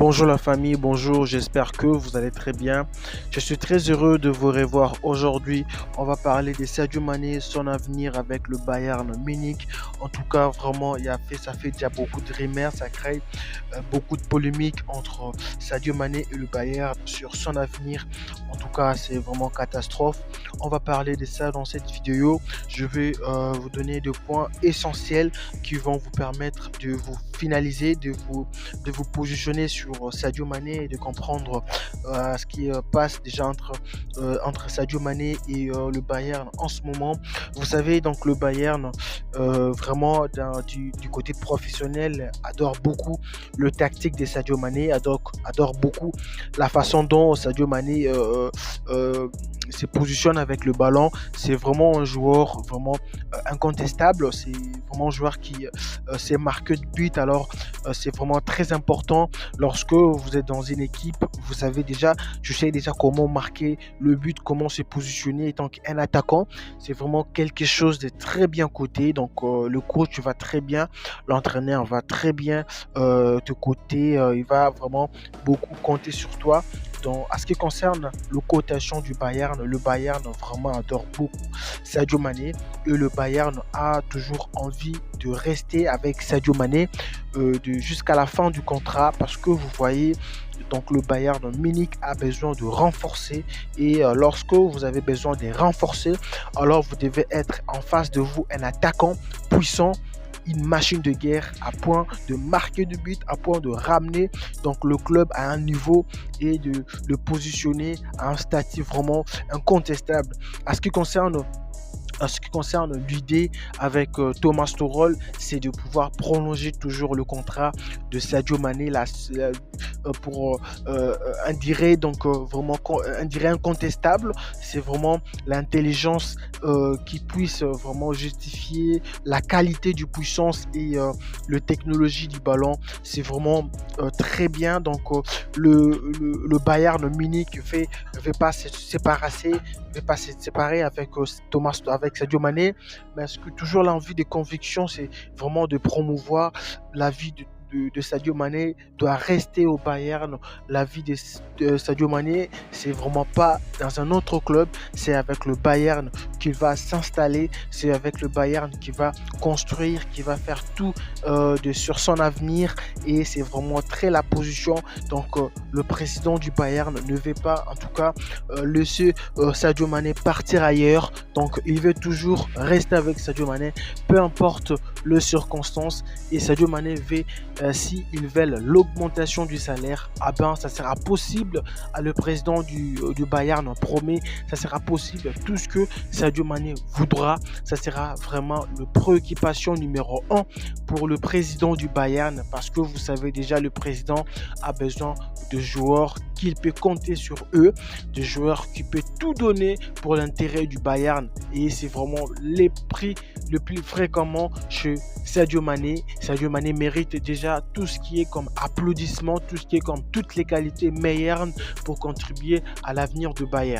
Bonjour la famille, bonjour, j'espère que vous allez très bien. Je suis très heureux de vous revoir aujourd'hui. On va parler de Sadio Mané, son avenir avec le Bayern Munich. En tout cas, vraiment, ça fait déjà beaucoup de rumeurs, ça crée beaucoup de polémiques entre Sadio Mané et le Bayern sur son avenir. En tout cas, c'est vraiment catastrophe. On va parler de ça dans cette vidéo. Je vais vous donner des points essentiels qui vont vous permettre de vous finaliser, de vous positionner sur Sadio Mané et de comprendre ce qui passe déjà entre Sadio Mané et le Bayern en ce moment. Vous savez, donc le Bayern, vraiment du côté professionnel, adore beaucoup le tactique de Sadio Mané, adore beaucoup la façon dont Sadio Mané se positionne avec le ballon. C'est vraiment un joueur vraiment incontestable. C'est vraiment un joueur qui sait marquer de but. Alors, c'est vraiment très important lorsque vous êtes dans une équipe. Vous savez déjà, je sais déjà comment marquer le but, comment se positionner en tant qu'un attaquant. C'est vraiment quelque chose de très bien coté. Donc, le coach va très bien, l'entraîneur va très bien te coter. Il va vraiment beaucoup compter sur toi. Donc, à ce qui concerne le cotation du Bayern, le Bayern vraiment adore beaucoup Sadio Mané et le Bayern a toujours envie de rester avec Sadio Mané jusqu'à la fin du contrat parce que vous voyez, donc le Bayern Munich a besoin de renforcer et lorsque vous avez besoin de renforcer, alors vous devez être en face de vous un attaquant puissant, une machine de guerre à point de marquer du but, à point de ramener donc le club à un niveau et de le positionner à un statut vraiment incontestable. À ce qui concerne l'idée avec Thomas Tuchel, c'est de pouvoir prolonger toujours le contrat de Sadio Mané pour un dirait donc vraiment un dirait incontestable. C'est vraiment l'intelligence qui puisse vraiment justifier la qualité du puissance et le technologie du ballon. C'est vraiment très bien. Donc le Bayern Munich ne veut pas se séparer avec avec Sadio Mané, mais est-ce que toujours l'envie de conviction, c'est vraiment de promouvoir la vie de Sadio Mané doit rester au Bayern. La vie de Sadio Mané, c'est vraiment pas dans un autre club, c'est avec le Bayern qu'il va s'installer, c'est avec le Bayern qu'il va construire, qu'il va faire tout sur son avenir et c'est vraiment très la position. Donc le président du Bayern ne veut pas en tout cas laisser Sadio Mané partir ailleurs. Donc il veut toujours rester avec Sadio Mané, peu importe les circonstances et Sadio Mané veut s'ils veulent l'augmentation du salaire, ah ben ça sera possible. Le président du Bayern promet, ça sera possible. Tout ce que Sadio Mané voudra, ça sera vraiment la préoccupation numéro 1 pour le président du Bayern parce que vous savez déjà, le président a besoin de joueurs qu'il peut compter sur eux, de joueurs qui peuvent tout donner pour l'intérêt du Bayern et c'est vraiment les prix le plus fréquemment chez Sadio Mané. Sadio Mané mérite déjà tout ce qui est comme applaudissement, tout ce qui est comme toutes les qualités meilleures pour contribuer à l'avenir du Bayern.